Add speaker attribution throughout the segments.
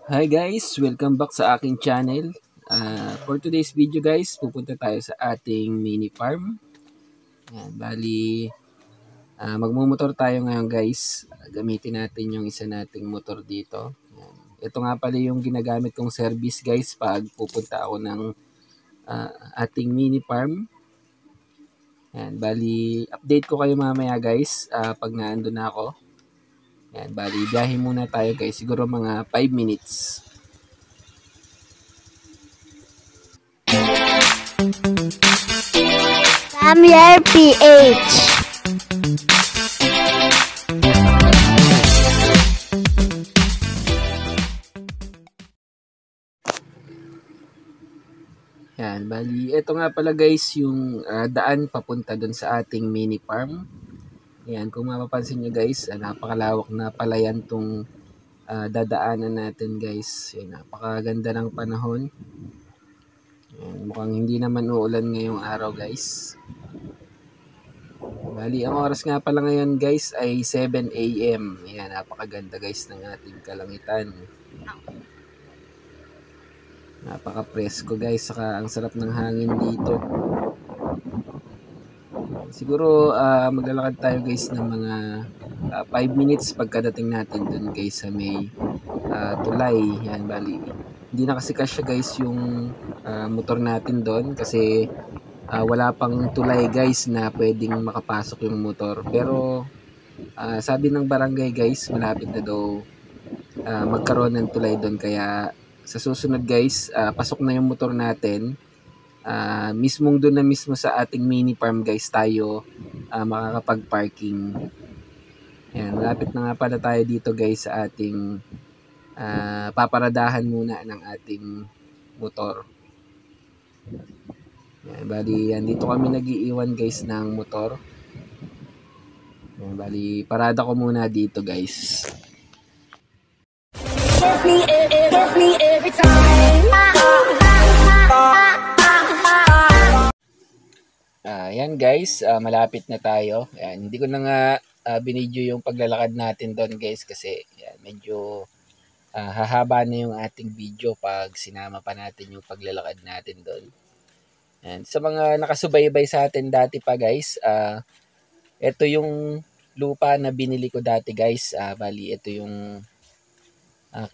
Speaker 1: Hi guys! Welcome back sa aking channel. For today's video guys, pupunta tayo sa ating mini farm. Yan, bali, magmumotor tayo ngayon guys. Gamitin natin yung isa nating motor dito. Yan. Ito nga pala yung ginagamit kong service guys pag pupunta ako ng ating mini farm. Yan, bali, update ko kayo mamaya guys pag naandun na ako. Yan, bali, biyahe muna tayo guys. Siguro mga 5 minutes.
Speaker 2: Samuel PH.
Speaker 1: Yan, bali, ito nga pala guys yung daan papunta dun sa ating mini farm. Yan, kung mapapansin nyo guys, napakalawak na palayan tong dadaanan natin guys. Yan, napakaganda ng panahon. Yan, mukhang hindi naman uulan ngayong araw guys. Bali, ang oras nga pala ngayon guys ay 7 AM. Yan, napakaganda guys ng ating kalangitan. Napaka-presko guys, saka ang sarap ng hangin dito. Siguro maglalakad tayo guys ng mga 5 minutes pagkadating natin dun guys sa may tulay. Yan, bali. Hindi na kasi kasya guys yung motor natin doon kasi wala pang tulay guys na pwedeng makapasok yung motor. Pero sabi ng barangay guys, malapit na daw magkaroon ng tulay doon, kaya sa susunod guys, pasok na yung motor natin. Mismong doon na mismo sa ating mini farm guys tayo makakapag-parking. Ayan, malapit na nga pala tayo dito guys sa ating paparadahan muna ng ating motor. Ayan, bali, yan, dito kami nag-iiwan guys ng motor. Ayan, bali, parada ko muna dito guys. Give me every time. Ayan guys, malapit na tayo. Ayan, hindi ko na nga binidyo yung paglalakad natin doon guys kasi yan, medyo hahaba na yung ating video pag sinama pa natin yung paglalakad natin doon. Ayan, sa mga nakasubaybay sa atin dati pa guys, ito yung lupa na binili ko dati guys. Bali, ito yung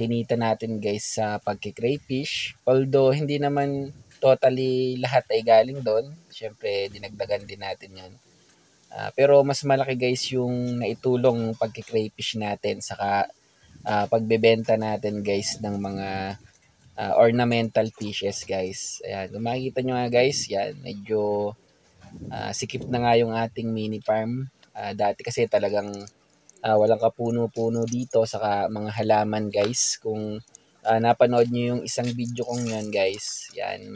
Speaker 1: kinita natin guys sa pagki-crayfish. Although hindi naman totally lahat ay galing doon. Siyempre dinagdagan din natin yan. Pero mas malaki guys yung naitulong pagki-crayfish natin saka pagbebenta natin guys ng mga ornamental fishes guys. Ayan, kung makikita nyo nga guys, yan, medyo sikip na nga yung ating mini farm. Dati kasi talagang walang kapuno-puno dito saka mga halaman guys. Kung napanood nyo yung isang video kong yan guys, yan,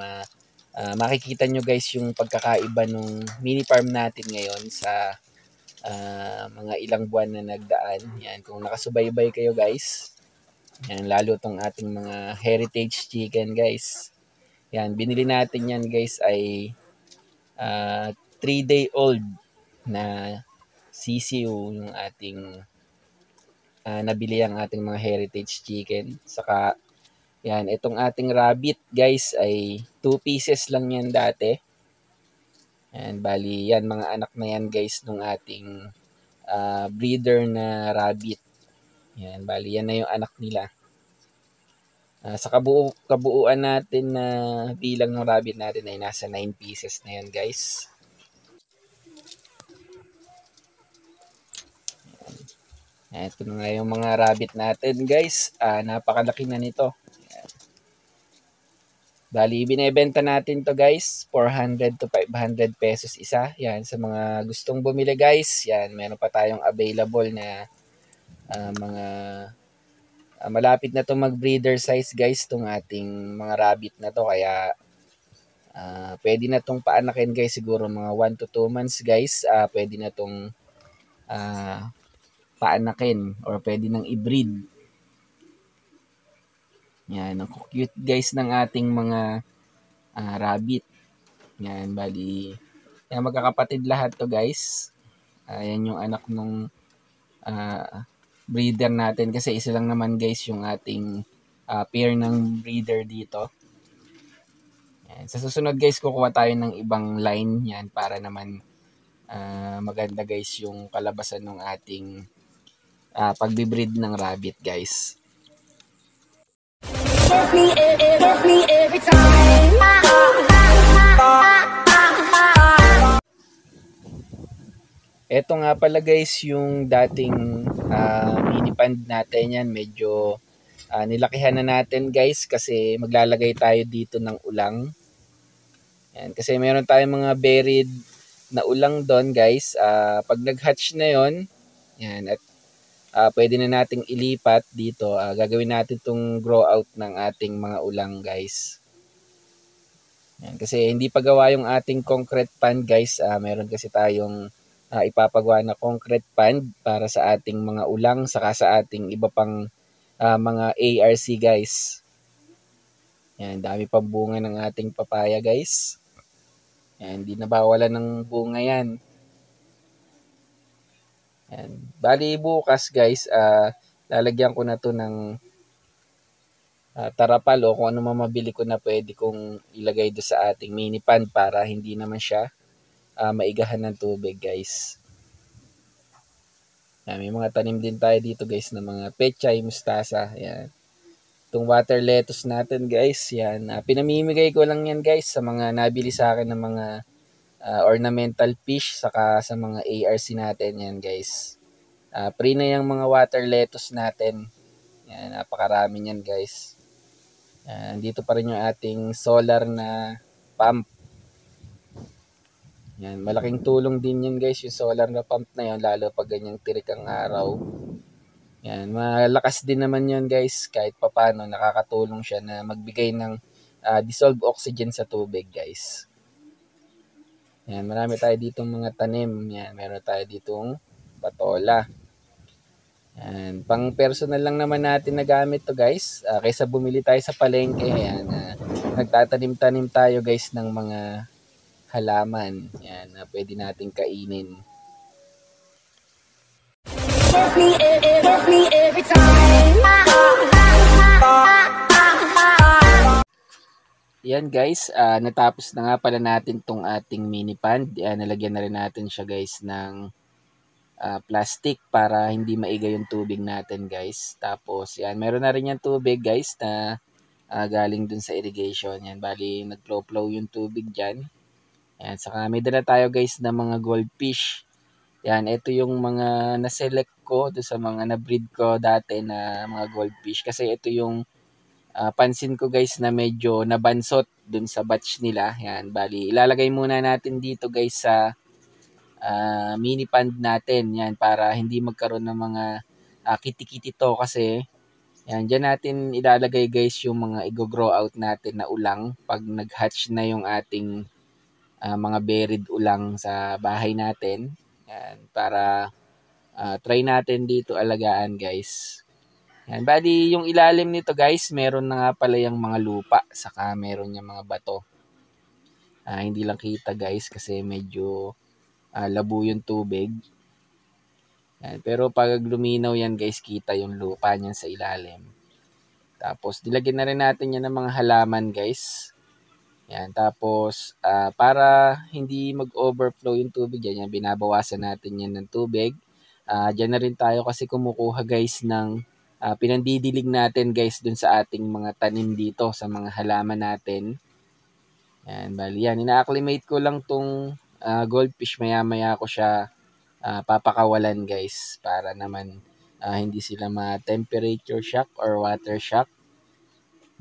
Speaker 1: makikita nyo guys yung pagkakaiba nung mini farm natin ngayon sa mga ilang buwan na nagdaan. Yan, kung nakasubaybay kayo guys, yan, lalo tong ating mga heritage chicken guys. Yan, binili natin yan guys ay 3-day-old na CCU yung ating nabili ang ating mga heritage chicken. Saka yan, itong ating rabbit guys ay 2 pieces lang yan dati. Yan, bali yan, mga anak na yan guys nung ating breeder na rabbit. Yan, bali yan na yung anak nila. Sa kabuuan natin na bilang ng rabbit natin ay nasa 9 pieces na yan guys. Yan, ito na nga yung mga rabbit natin guys. Napakalaki na nito. Yan. Bali, binebenta natin to guys, 400 to 500 pesos isa. Yan, sa mga gustong bumili guys, yan, meron pa tayong available na mga malapit na to mag-breeder size guys tong ating mga rabbit na to. Kaya pwede na tong paanakin guys, siguro mga 1 to 2 months guys. Pwede na tong paanakin or pwede nang i-breed. Yan, ang cute guys ng ating mga rabbit. Yan, bali, yan, magkakapatid lahat to guys. Yan yung anak nung breeder natin kasi isa lang naman guys yung ating pair ng breeder dito. Yan. Sa susunod guys, kukuha tayo ng ibang line yan para naman maganda guys yung kalabasan ng ating pagbibreed ng rabbit guys. Ito nga pala guys yung dating mini pond natin yan. Medyo nilakihan na natin guys kasi maglalagay tayo dito ng ulang. Yan, kasi meron tayong mga buried na ulang doon guys. Pag nag-hatch na yon, yan, at pwede na nating ilipat dito. Gagawin natin itong grow out ng ating mga ulang guys. Yan, kasi hindi pa gawa yung ating concrete pond guys. Meron kasi tayong ipapagawa na concrete pond para sa ating mga ulang saka sa ating iba pang mga ARC guys. Yan, dami pang bunga ng ating papaya guys. Yan, hindi nabawalan ng bunga yan. Yan. Bali bukas guys, lalagyan ko na to ng tarapal o kung ano mamabili ko na pwede kong ilagay do sa ating mini pond para hindi naman siya maigahan ng tubig guys. Yan, may mga tanim din tayo dito guys na mga pechay, mustasa. Yan. Itong water lettuce natin guys, yan. Pinamimigay ko lang yan guys sa mga nabili sa akin ng mga ornamental fish saka sa mga ARC natin yan guys. Free na yung mga water lettuce natin. Yan, napakarami yan guys. Dito pa rin yung ating solar na pump. Yan, malaking tulong din yan guys yung solar na pump na yan lalo pag ganyang tirik ang araw. Yan, malakas din naman yun guys kahit papano nakakatulong siya na magbigay ng dissolved oxygen sa tubig guys. Yan, marami tayo ditong mga tanim. Yan, meron tayo ditong patola. Yan, pang personal lang naman natin na gamit to guys. Kaysa bumili tayo sa palengke, yan, nagtatanim-tanim tayo guys ng mga halaman. Yan, na pwede nating kainin. Yan guys, natapos na nga pala natin tong ating mini pond. Nalagyan na rin natin siya guys ng plastic para hindi maiga yung tubig natin guys. Tapos yan, meron na rin yung tubig guys na galing dun sa irrigation. Yan, bali nag-flow yung tubig dyan. Yan, saka may dala tayo guys na mga goldfish. Yan, ito yung mga na-select ko do sa mga na-breed ko dati na mga goldfish. Kasi ito yung pansin ko guys na medyo nabansot dun sa batch nila. Yan, bali ilalagay muna natin dito guys sa mini pond natin. Yan, para hindi magkaroon ng mga kitikiti to kasi yan, dyan natin ilalagay guys yung mga i-grow out natin na ulang pag nag-hatch na yung ating mga buried ulang sa bahay natin. Yan, para try natin dito alagaan guys. Yan, bali yung ilalim nito guys, meron na nga pala yung mga lupa, saka meron yung mga bato. Hindi lang kita guys kasi medyo labo yung tubig. Yan, pero pag luminaw yan guys, kita yung lupa niyan sa ilalim. Tapos dilagyan na rin natin yan ng mga halaman guys. Yan, tapos para hindi mag-overflow yung tubig yan, binabawasan natin yan ng tubig. Diyan na rin tayo kasi kumukuha guys ng pinandidilig natin guys dun sa ating mga tanim dito sa mga halaman natin. Yan, bali yan, ina-acclimate ko lang tong goldfish, maya-maya ko siya papakawalan guys para naman hindi sila ma-temperature shock or water shock.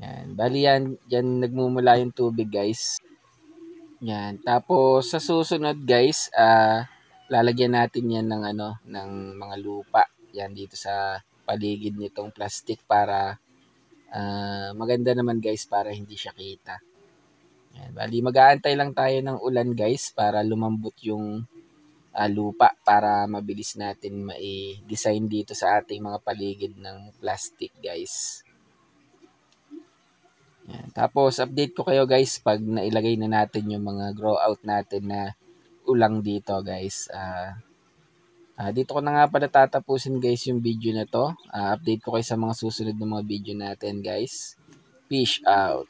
Speaker 1: Yan, bali yan, dyan nagmumula yung tubig guys. Yan, tapos sa susunod guys, lalagyan natin yan ng ng mga lupa. Yan dito sa paligid nitong plastic para maganda naman guys para hindi siya kita. Yan, bali mag-aantay lang tayo ng ulan guys para lumambot yung lupa para mabilis natin mai-design dito sa ating mga paligid ng plastic guys. Yan. Tapos update ko kayo guys pag nailagay na natin yung mga grow out natin na ulang dito guys. Dito ko na nga pala tatapusin guys yung video na to. Update ko kayo sa mga susunod na mga video natin guys. Peace out.